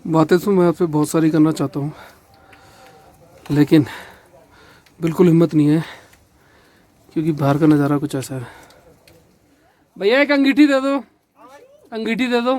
बातें तो मैं आपसे बहुत सारी करना चाहता हूँ, लेकिन बिल्कुल हिम्मत नहीं है क्योंकि बाहर का नज़ारा कुछ ऐसा है। भैया एक अंगीठी दे दो, अंगीठी दे दो,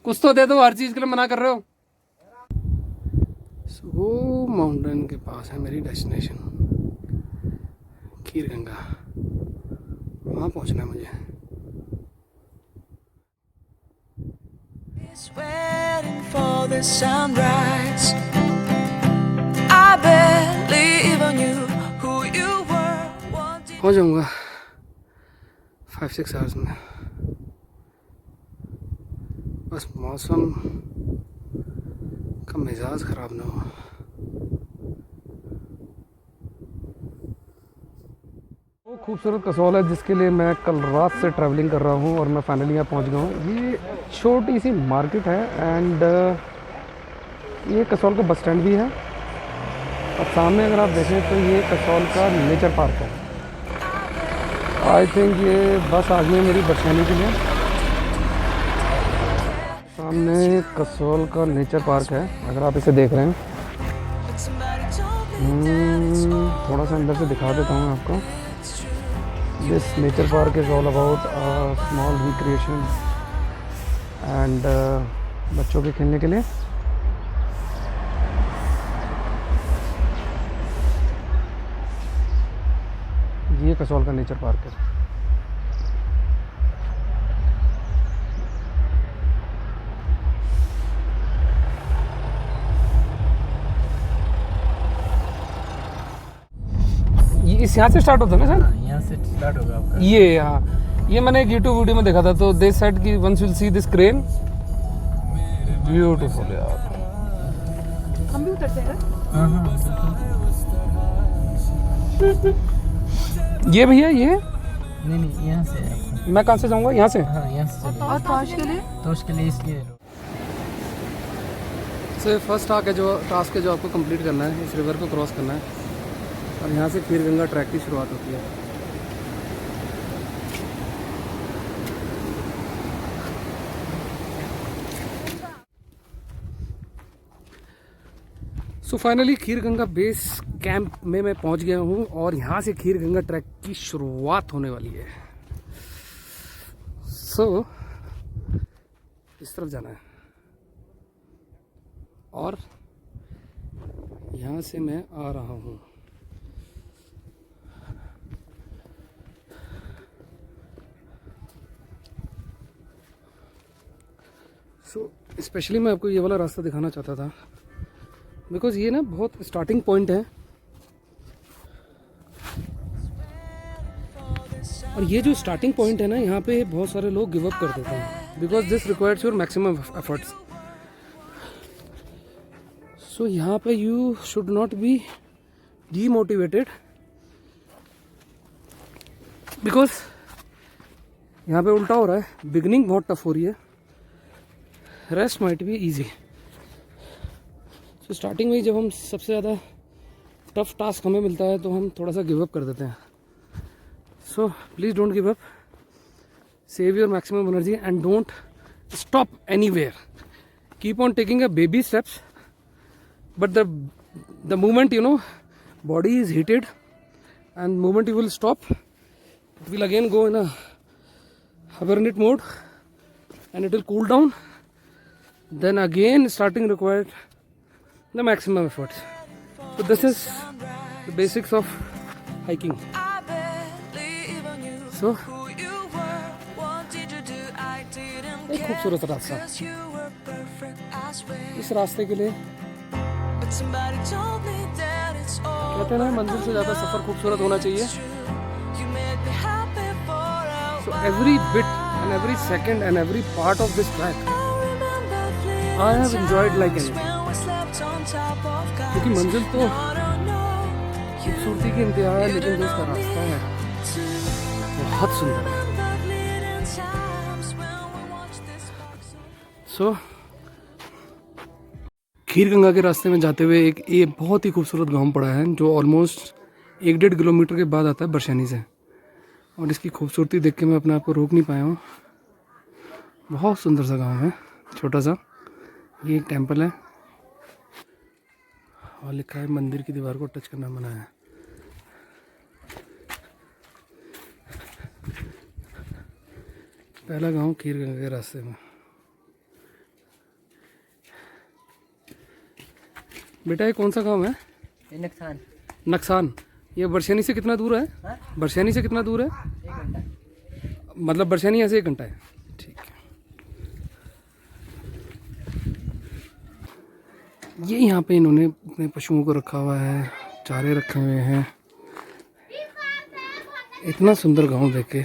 कुछ तो दे दो, हर चीज़ के लिए मना कर रहे हो। वो माउंटेन के पास है मेरी डेस्टिनेशन, खीरगंगा। वहाँ पहुँचना है मुझे। Waiting for the sunrise. I believe on you, who you were. हो जाऊंगा 5-6 आवर्स में। बस मौसम का मिजाज ख़राब ना हो। वो खूबसूरत कसौल है जिसके लिए मैं कल रात से ट्रैवलिंग कर रहा हूँ और मैं फाइनली यहाँ पहुँच गया हूँ। ये छोटी सी मार्केट है एंड ये कसौल का बस स्टैंड भी है और सामने अगर आप देखें तो ये कसौल का नेचर पार्क है। आई थिंक ये बस आ गई है मेरी बरसाने के लिए। सामने कसौल का नेचर पार्क है, अगर आप इसे देख रहे हैं। थोड़ा सा अंदर से दिखा देता हूँ आपको। This nature park is all about small recreation and बच्चों के खेलने के लिए। ये कसौल का नेचर पार्क है। ये इस यहाँ से स्टार्ट होता है ना सर? यहाँ से स्टार्ट होगा आपका। ये हाँ, ये मैंने एक यूट्यूब वीडियो में देखा था, तो दे सेड कि once will see this crane, beautiful यार। हम भी उतरते हैं ना? हाँ ये भैया ये नहीं यहाँ से है आपका। मैं कहाँ से जाऊँगा? यहाँ से? हाँ यहाँ से चलिए। और तोश के लिए? तो उसके लिए इसलिए से फर्स्ट टास्क है जो आपको कंप्लीट करना है, इस रिवर को क्रॉस करना है और यहाँ से खीरगंगा ट्रैक की शुरुआत होती है। So finally Kheerganga base camp में मैं पहुँच गया हूँ और यहाँ से खीरगंगा ट्रैक की शुरुआत होने वाली है। सो इस तरफ जाना है और यहाँ से मैं आ रहा हूँ। सो स्पेशली मैं आपको ये वाला रास्ता दिखाना चाहता था बिकॉज ये ना बहुत स्टार्टिंग पॉइंट है और ये जो स्टार्टिंग पॉइंट है ना, यहाँ पे बहुत सारे लोग गिव अप कर देते हैं because this requires your maximum efforts. So यहाँ पे you should not be demotivated because यहाँ पे उल्टा हो रहा है। बिगनिंग बहुत टफ हो रही है, rest might be easy. So starting में ही जब हम सबसे ज़्यादा टफ टास्क हमें मिलता है तो हम थोड़ा सा गिव अप कर देते हैं। So please don't give up, save your maximum energy and don't stop anywhere. Keep on taking a baby steps, but the moment you know body is heated and moment you will stop, it will again go in a hibernate mode and it will cool down, then again starting required the maximum efforts. So this is the basics of hiking. So एक खूबसूरत रास्ता। इस रास्ते के लिए कहते हैं ना, मंजिल से ज़्यादा सफ़र खूबसूरत होना चाहिए। So every bit and every second and every part of this track I have enjoyed like anything. क्योंकि मंजिल तो खूबसूरती की इंतहा है, लेकिन जो उसका रास्ता है बहुत सुंदर है। So खीरगंगा के रास्ते में जाते हुए एक ये बहुत ही खूबसूरत गांव पड़ा है जो ऑलमोस्ट 1-1.5 किलोमीटर के बाद आता है बरसानी से, और इसकी खूबसूरती देख के मैं अपने आप को रोक नहीं पाया हूँ। बहुत सुंदर सा गांव है, छोटा सा। ये एक टेंपल है और लिखा है मंदिर की दीवार को टच करना मना है। पहला गांव खीरगंगा के रास्ते में। बेटा ये कौन सा गांव है? ये नुकसान नक्सान। ये बरशैनी से कितना दूर है? हाँ? बरशैनी से कितना दूर है? 1 घंटा। मतलब बरशैनी यहाँ से 1 घंटा है। ठीक है। ये यहाँ पे इन्होंने अपने पशुओं को रखा हुआ है, चारे रखे हुए हैं। इतना सुंदर गांव देख के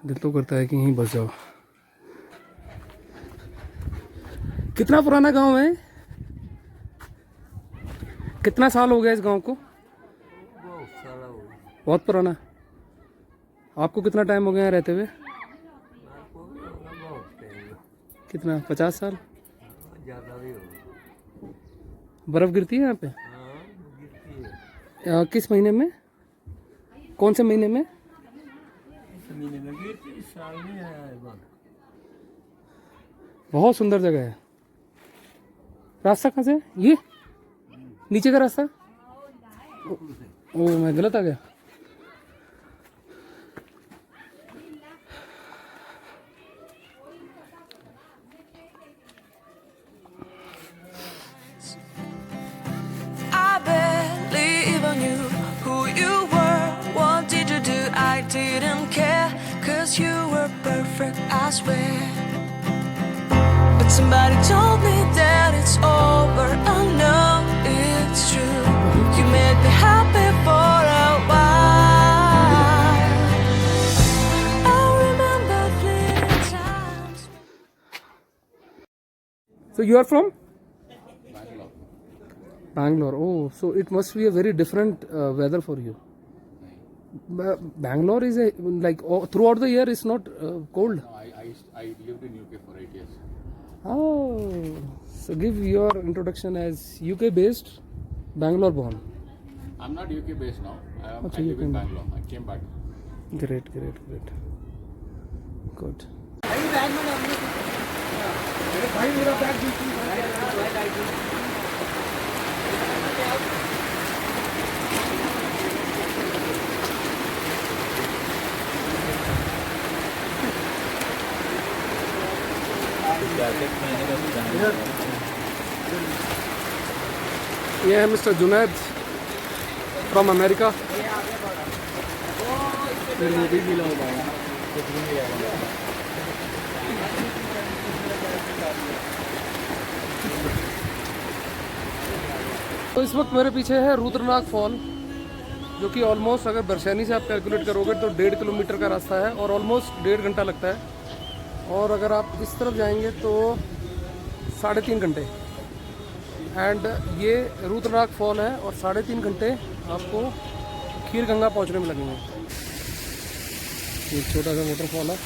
दिल तो करता है कि यहीं बस जाओ। कितना पुराना गांव है? कितना साल हो गया इस गांव को? बहुत पुराना। आपको कितना टाइम हो गया यहाँ रहते हुए? कितना? 50 साल? बर्फ गिरती है यहाँ पे? किस महीने में? कौन से महीने में? बहुत सुंदर जगह है। रास्ता कहाँ से है? ये नीचे का रास्ता? ओ मैं गलत आ गया। I believe in you, who you were, wanted to do, I didn't care, 'cause you were perfect, I swear. But somebody told me that it's over, I know it's true. You made me happy for a while. I remember fleeting times. So you are from? Bangalore. Oh, so it must be a very different weather for you. Bangalore is a like throughout the year it's not cold. No, I lived in UK for 8 years. Oh, so give your introduction as UK based, Bangalore born. I'm not UK based now. I Okay, live in Bangalore. I came back. Great. Good. ये है mister Junaid from America. तो इस वक्त मेरे पीछे है रुद्रनाग fall, जो कि ऑलमोस्ट अगर बरशैनी से आप कैलकुलेट करोगे तो 1.5 किलोमीटर का रास्ता है और ऑलमोस्ट 1.5 घंटा लगता है। और अगर आप इस तरफ जाएंगे तो 3.5 घंटे। एंड ये रुद्रनाग फॉल है और 3.5 घंटे आपको खीरगंगा पहुंचने में लगेंगे। एक छोटा सा वाटरफॉल है,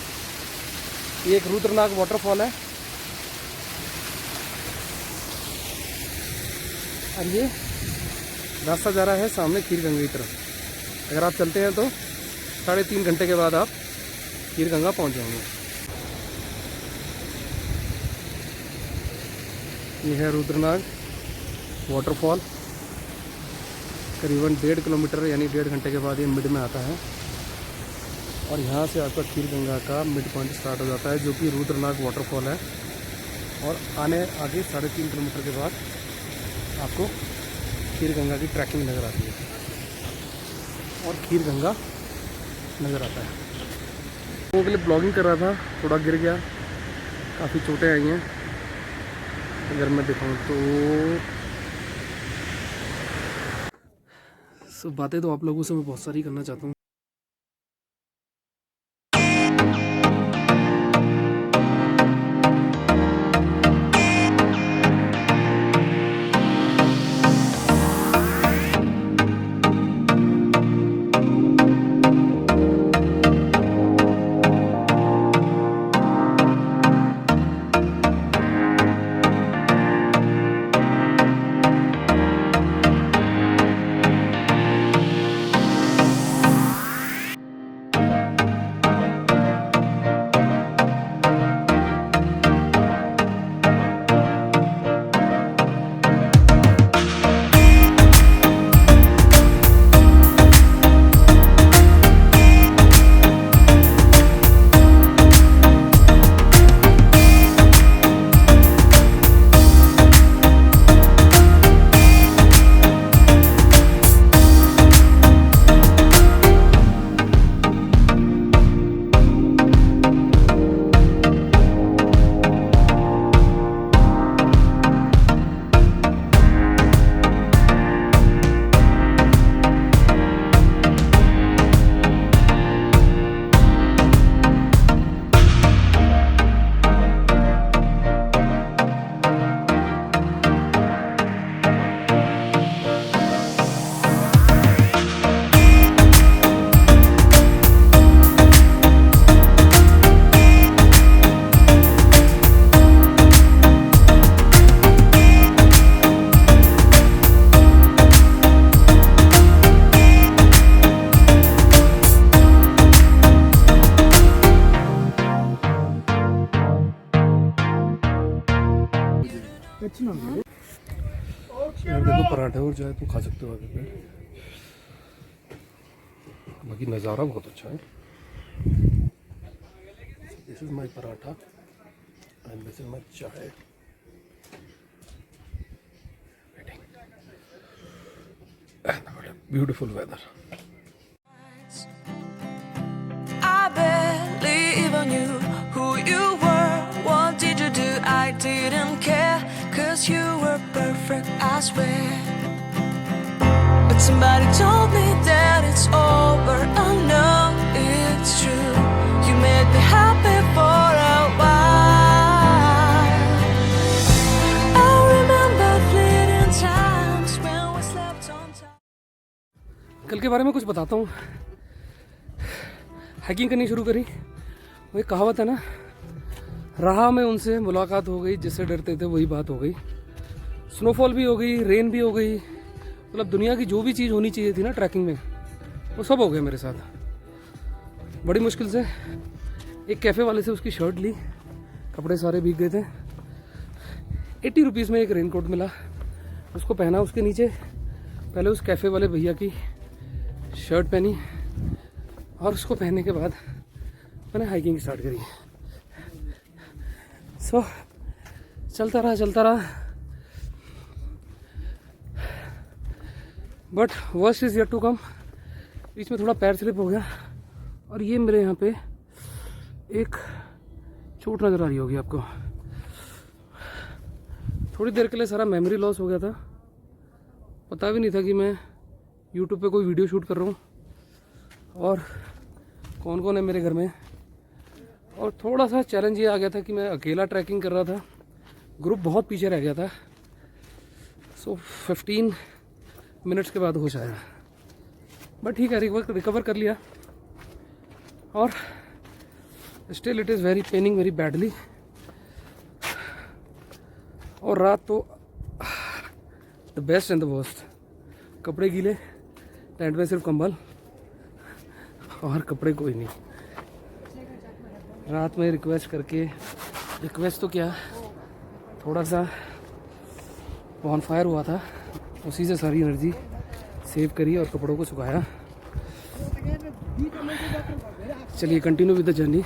ये एक रुद्रनाग वाटरफॉल है। और ये रास्ता जा रहा है सामने खीरगंगा की तरफ। अगर आप चलते हैं तो 3.5 घंटे के बाद आप खीरगंगा पहुंच जाएंगे। ये है रुद्रनाग वाटरफॉल। करीबन 1.5 किलोमीटर यानी 1.5 घंटे के बाद ये मिड में आता है और यहाँ से आपका खीरगंगा का मिड पॉइंट स्टार्ट हो जाता है, जो कि रुद्रनाग वाटरफॉल है। और आगे 3.5 किलोमीटर के बाद आपको खीरगंगा की ट्रैकिंग नज़र आती है और खीरगंगा नज़र आता है। लोगों के लिए ब्लॉगिंग कर रहा था, थोड़ा गिर गया, काफ़ी चोटें आई हैं। अगर मैं दिखाऊं तो बातें तो आप लोगों से मैं बहुत सारी करना चाहता हूँ। यहाँ देखो पराठे और चाय तो खा सकते हो आगे पे। बाकी नज़ारा बहुत अच्छा है। This is my paratha and this is my chai. Beautiful weather. I barely even knew who you were. What did you do? I didn't care. 'Cause you were perfect, I swear. But somebody told me that it's over. I know it's true. You made me happy for a while. I remember fleeting times when we slept on time. कल के बारे में कुछ बताता हूँ। Hiking करनी शुरू करी। वही कहावत है ना, राह में उनसे मुलाकात हो गई, जिससे डरते थे वही बात हो गई। स्नोफॉल भी हो गई, रेन भी हो गई, मतलब दुनिया की जो भी चीज़ होनी चाहिए थी ना ट्रैकिंग में, वो सब हो गया मेरे साथ। बड़ी मुश्किल से एक कैफ़े वाले से उसकी शर्ट ली, कपड़े सारे भीग गए थे। 80 रुपीज़ में एक रेनकोट मिला, उसको पहना। उसके नीचे पहले उस कैफ़े वाले भैया की शर्ट पहनी और उसको पहनने के बाद मैंने हाइकिंग स्टार्ट करी। सो चलता रहा। But worst is yet to come. बीच में थोड़ा पैर स्लिप हो गया और ये मेरे यहाँ पे एक चोट नज़र आ रही होगी आपको। थोड़ी देर के लिए सारा मेमोरी लॉस हो गया था। पता भी नहीं था कि मैं यूट्यूब पे कोई वीडियो शूट कर रहा हूँ और कौन कौन है मेरे घर में। और थोड़ा सा चैलेंज ये आ गया था कि मैं अकेला ट्रैकिंग कर रहा था, ग्रुप बहुत पीछे रह गया था। सो 15 मिनट्स के बाद होश आया। बट ठीक है, रिकवर कर लिया। और still it is very paining very badly. और रात तो the best and the worst. कपड़े गीले, टेंट में सिर्फ कंबल और कपड़े कोई नहीं। रात में रिक्वेस्ट तो क्या, थोड़ा सा बॉनफायर हुआ था, उसी से सारी एनर्जी सेव करी और कपड़ों को सुखाया। चलिए कंटिन्यू विद द जर्नी।